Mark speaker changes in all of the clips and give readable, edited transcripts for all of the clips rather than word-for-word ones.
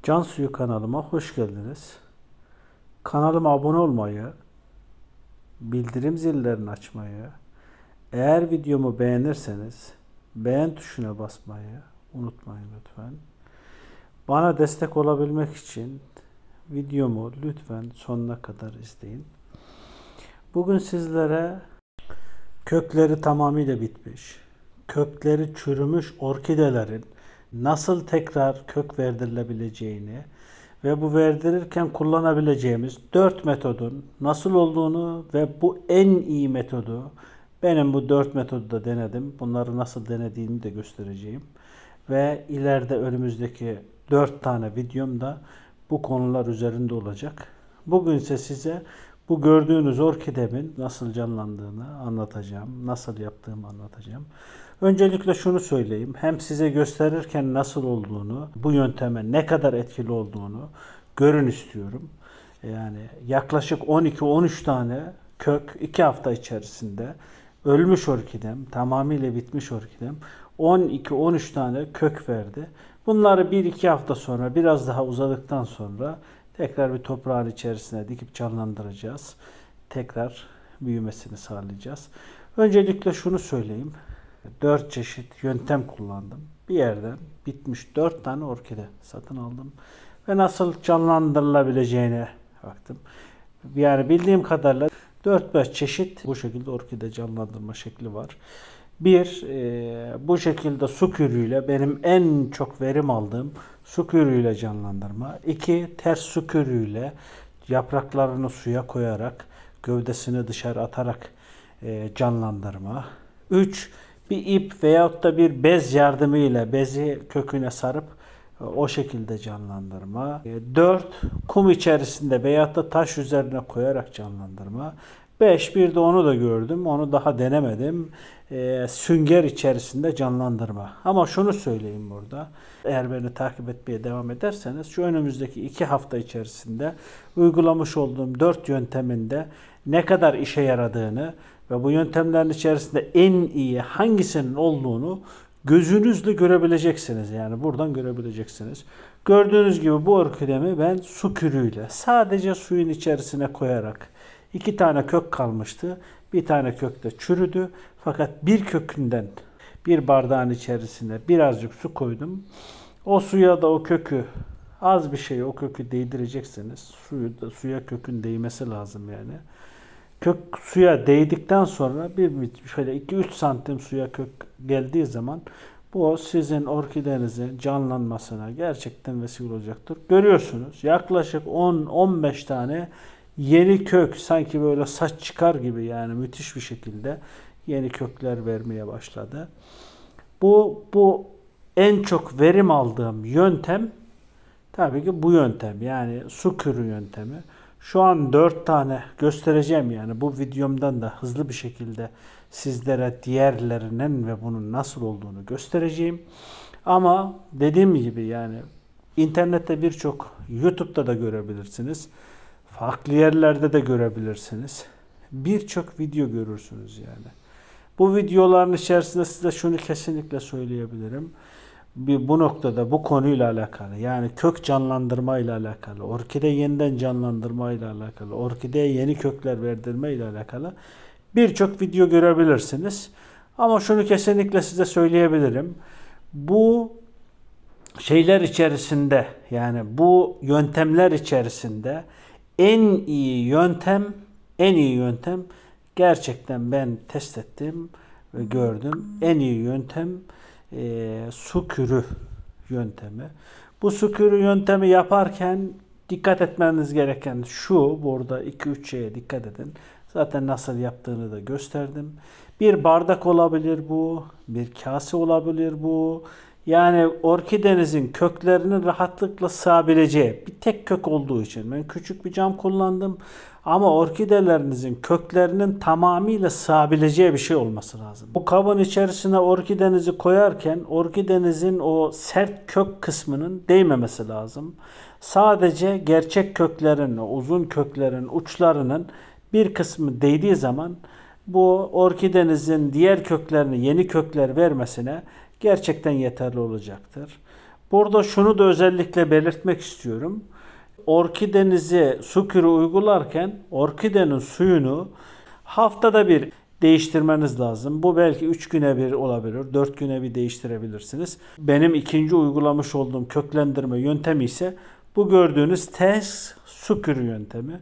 Speaker 1: Can Suyu kanalıma hoş geldiniz. Kanalıma abone olmayı, bildirim zillerini açmayı, eğer videomu beğenirseniz beğen tuşuna basmayı unutmayın lütfen. Bana destek olabilmek için videomu lütfen sonuna kadar izleyin. Bugün sizlere kökleri tamamıyla bitmiş, kökleri çürümüş orkidelerin nasıl tekrar kök verdirilebileceğini ve bu verdirirken kullanabileceğimiz 4 metodun nasıl olduğunu ve bu en iyi metodu, benim bu 4 metodu da denedim. Bunları nasıl denediğimi de göstereceğim. Ve ileride önümüzdeki 4 tane videom da bu konular üzerinde olacak. Bugün ise size bu gördüğünüz orkidemin nasıl canlandığını anlatacağım. Nasıl yaptığımı anlatacağım. Öncelikle şunu söyleyeyim. Hem size gösterirken nasıl olduğunu, bu yönteme ne kadar etkili olduğunu görün istiyorum. Yani yaklaşık 12-13 tane kök 2 hafta içerisinde ölmüş orkidem, tamamıyla bitmiş orkidem 12-13 tane kök verdi. Bunları 1-2 hafta sonra, biraz daha uzadıktan sonra tekrar bir toprağın içerisine dikip canlandıracağız. Tekrar büyümesini sağlayacağız. Öncelikle şunu söyleyeyim. 4 çeşit yöntem kullandım. Bir yerden bitmiş 4 tane orkide satın aldım. Ve nasıl canlandırılabileceğine baktım. Yani bildiğim kadarıyla 4-5 çeşit bu şekilde orkide canlandırma şekli var. Bir, bu şekilde su kürüyle benim en çok verim aldığım su kürüyle canlandırma. İki, ters su kürüyle yapraklarını suya koyarak gövdesini dışarı atarak canlandırma. Üç, bir ip veyahut da bir bez yardımıyla bezi köküne sarıp o şekilde canlandırma. 4. Kum içerisinde veyahut da taş üzerine koyarak canlandırma. 5. Bir de onu da gördüm. Onu daha denemedim. Sünger içerisinde canlandırma. Ama şunu söyleyeyim burada. Eğer beni takip etmeye devam ederseniz şu önümüzdeki 2 hafta içerisinde uygulamış olduğum 4 yönteminde ne kadar işe yaradığını ve bu yöntemlerin içerisinde en iyi hangisinin olduğunu gözünüzle görebileceksiniz. Yani buradan görebileceksiniz. Gördüğünüz gibi bu orkidemi ben su kürüyle sadece suyun içerisine koyarak 2 tane kök kalmıştı. Bir tane kök de çürüdü. Fakat bir kökünden bir bardağın içerisine birazcık su koydum. O suya da o kökü az bir şey o kökü değdireceksiniz. Suya kökün değmesi lazım yani. Kök suya değdikten sonra şöyle 2-3 santim suya kök geldiği zaman bu sizin orkidenizin canlanmasına gerçekten vesile olacaktır. Görüyorsunuz yaklaşık 10-15 tane yeni kök sanki böyle saç çıkar gibi yani müthiş bir şekilde yeni kökler vermeye başladı. Bu en çok verim aldığım yöntem tabii ki bu yöntem yani su kürü yöntemi. Şu an 4 tane göstereceğim yani bu videomdan da hızlı bir şekilde sizlere diğerlerinin ve bunun nasıl olduğunu göstereceğim. Ama dediğim gibi yani internette birçok YouTube'da da görebilirsiniz. Farklı yerlerde de görebilirsiniz. Birçok video görürsünüz yani. Bu videoların içerisinde size şunu kesinlikle söyleyebilirim. Bu noktada bu konuyla alakalı yani kök canlandırma ile alakalı, orkide yeniden canlandırma ile alakalı, orkideye yeni kökler verdirme ile alakalı birçok video görebilirsiniz. Ama şunu kesinlikle size söyleyebilirim. Bu şeyler içerisinde yani bu yöntemler içerisinde en iyi yöntem gerçekten ben test ettim ve gördüm. En iyi yöntem su kürü yöntemi. Bu su kürü yöntemi yaparken dikkat etmeniz gereken şu, burada 2-3 şeye dikkat edin. Zaten nasıl yaptığını da gösterdim. Bir bardak olabilir bu, bir kase olabilir bu. Yani orkidenizin köklerinin rahatlıkla sığabileceği bir tek kök olduğu için ben küçük bir cam kullandım. Ama orkidelerinizin köklerinin tamamıyla sığabileceği bir şey olması lazım. Bu kabın içerisine orkidenizi koyarken orkidenizin o sert kök kısmının değmemesi lazım. Sadece gerçek köklerin, uzun köklerin uçlarının bir kısmı değdiği zaman bu orkidenizin diğer köklerini yeni kökler vermesine gerçekten yeterli olacaktır. Burada şunu da özellikle belirtmek istiyorum. Orkidenize su kürü uygularken orkidenin suyunu haftada bir değiştirmeniz lazım. Bu belki 3 güne bir olabilir, 4 güne bir değiştirebilirsiniz. Benim ikinci uygulamış olduğum köklendirme yöntemi ise bu gördüğünüz ters su kürü yöntemi.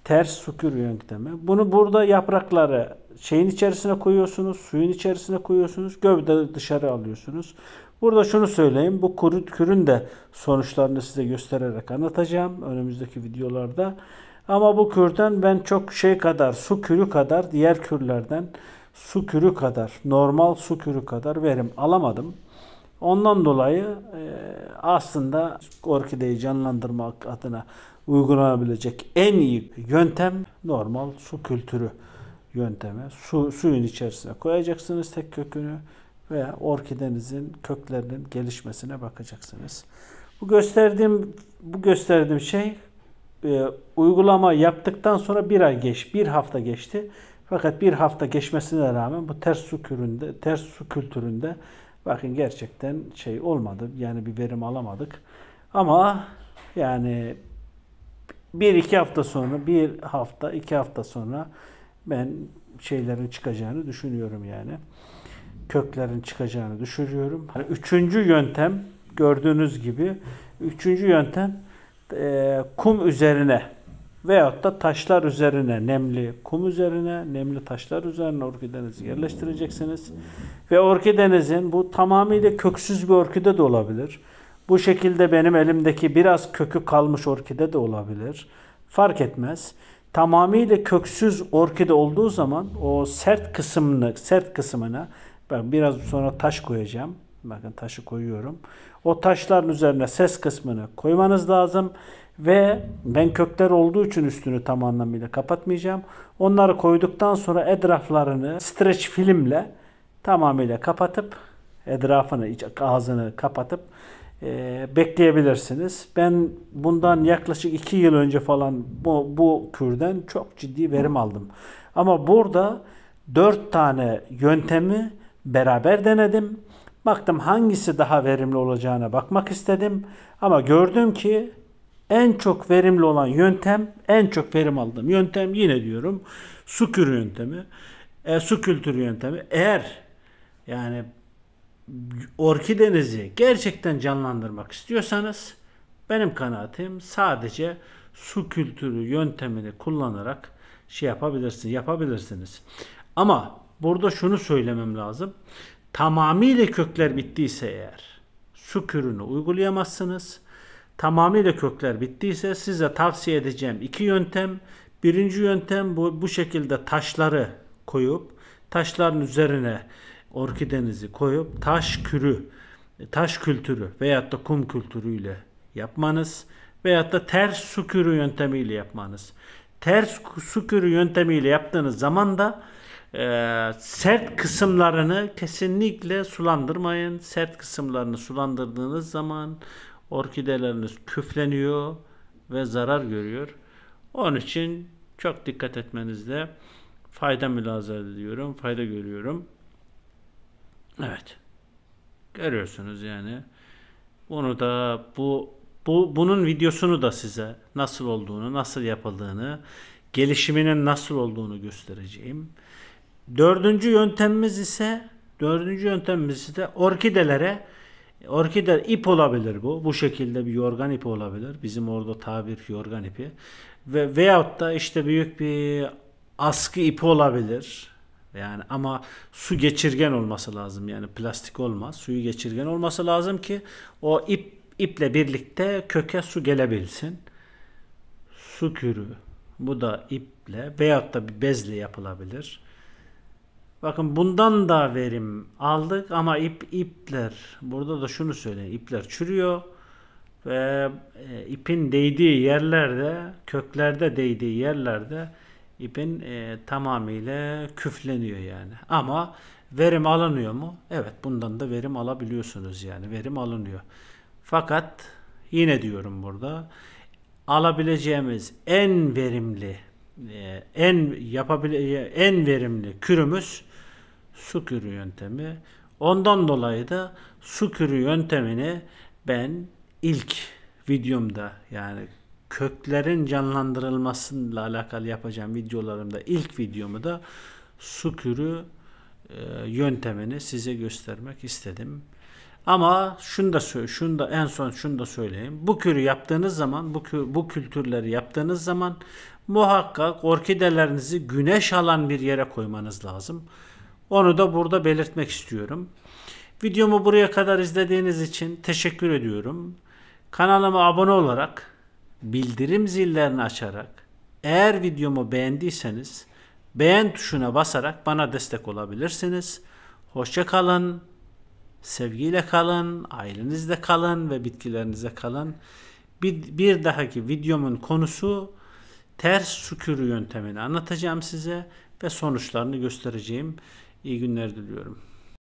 Speaker 1: Ters su kürü yöntemi. Bunu burada yaprakları şeyin içerisine koyuyorsunuz, suyun içerisine koyuyorsunuz, gövde dışarı alıyorsunuz. Burada şunu söyleyeyim, bu kürün de sonuçlarını size göstererek anlatacağım önümüzdeki videolarda. Ama bu kürden ben çok şey kadar, su kürü kadar, diğer kürlerden su kürü kadar, normal su kürü kadar verim alamadım. Ondan dolayı aslında orkideyi canlandırmak adına uygulanabilecek en iyi yöntem normal su kültürü yöntemi. Suyun içerisine koyacaksınız tek kökünü ve orkidenizin köklerinin gelişmesine bakacaksınız. Bu gösterdiğim şey uygulama yaptıktan sonra bir hafta geçti. Fakat bir hafta geçmesine rağmen bu ters su kültüründe bakın gerçekten şey olmadı. Yani bir verim alamadık. Ama yani iki hafta sonra ben şeylerin çıkacağını düşünüyorum yani. Köklerin çıkacağını düşünüyorum. Hani üçüncü yöntem gördüğünüz gibi kum üzerine veyahut da taşlar üzerine nemli taşlar üzerine orkidenizi yerleştireceksiniz. Ve orkidenizin bu tamamıyla köksüz bir orkide de olabilir. Bu şekilde benim elimdeki biraz kökü kalmış orkide de olabilir. Fark etmez. Tamamıyla köksüz orkide olduğu zaman o sert kısmına ben biraz sonra taş koyacağım. Bakın taşı koyuyorum. O taşların üzerine ses kısmını koymanız lazım. Ve ben kökler olduğu için üstünü tam anlamıyla kapatmayacağım. Onları koyduktan sonra etraflarını streç filmle tamamıyla kapatıp ağzını kapatıp bekleyebilirsiniz. Ben bundan yaklaşık 2 yıl önce falan bu kürden çok ciddi verim aldım. Ama burada 4 tane yöntemi beraber denedim. Baktım hangisi daha verimli olacağına bakmak istedim. Ama gördüm ki en çok verimli olan yöntem, en çok verim aldığım yöntem yine diyorum su kürü yöntemi. Su kültürü yöntemi. Eğer yani orkidenizi gerçekten canlandırmak istiyorsanız benim kanaatim sadece su kültürü yöntemini kullanarak yapabilirsiniz. Ama burada şunu söylemem lazım. Tamamıyla kökler bittiyse eğer su kürünü uygulayamazsınız. Tamamıyla kökler bittiyse size tavsiye edeceğim 2 yöntem. Birinci yöntem bu şekilde taşları koyup taşların üzerine orkidenizi koyup taş kültürü veyahut da kum kültürüyle yapmanız veyahut da ters su kürü yöntemiyle yapmanız. Ters su kürü yöntemiyle yaptığınız zaman da sert kısımlarını kesinlikle sulandırmayın. Sert kısımlarını sulandırdığınız zaman orkideleriniz küfleniyor ve zarar görüyor. Onun için çok dikkat etmenizde fayda görüyorum. Evet. Görüyorsunuz yani. Bunu da bunun videosunu da size nasıl olduğunu, nasıl yapıldığını, gelişiminin nasıl olduğunu göstereceğim. Dördüncü yöntemimiz ise orkide ip olabilir bu. Bu şekilde bir yorgan ipi olabilir. Bizim orada tabir yorgan ipi. Veyahut da işte büyük bir askı ipi olabilir. Yani ama su geçirgen olması lazım. Yani plastik olmaz. Suyu geçirgen olması lazım ki o iple birlikte köke su gelebilsin. Su kürü. Bu da iple veyahut da bir bezle yapılabilir. Bakın bundan da verim aldık ama ipler burada da şunu söyleyeyim. İpler çürüyor ve ipin değdiği yerlerde, köklerde değdiği yerlerde ipin tamamıyla küfleniyor yani. Ama verim alınıyor mu? Evet, bundan da verim alabiliyorsunuz yani. Verim alınıyor. Fakat yine diyorum burada alabileceğimiz en verimli kürümüz su kürü yöntemi. Ondan dolayı da su kürü yöntemini Ben ilk videomda, yani köklerin canlandırılmasıyla alakalı yapacağım videolarımda ilk videomu da su kürü yöntemini size göstermek istedim. Ama şunu da söyleyeyim. Bu kürü yaptığınız zaman, bu kültürleri yaptığınız zaman muhakkak orkidelerinizi güneş alan bir yere koymanız lazım. Onu da burada belirtmek istiyorum. Videomu buraya kadar izlediğiniz için teşekkür ediyorum. Kanalıma abone olarak, bildirim zillerini açarak, eğer videomu beğendiyseniz beğen tuşuna basarak bana destek olabilirsiniz. Hoşça kalın, sevgiyle kalın, ailenizle kalın ve bitkilerinize kalın. Bir dahaki videomun konusu ters su kürü yöntemini anlatacağım size ve sonuçlarını göstereceğim. İyi günler diliyorum.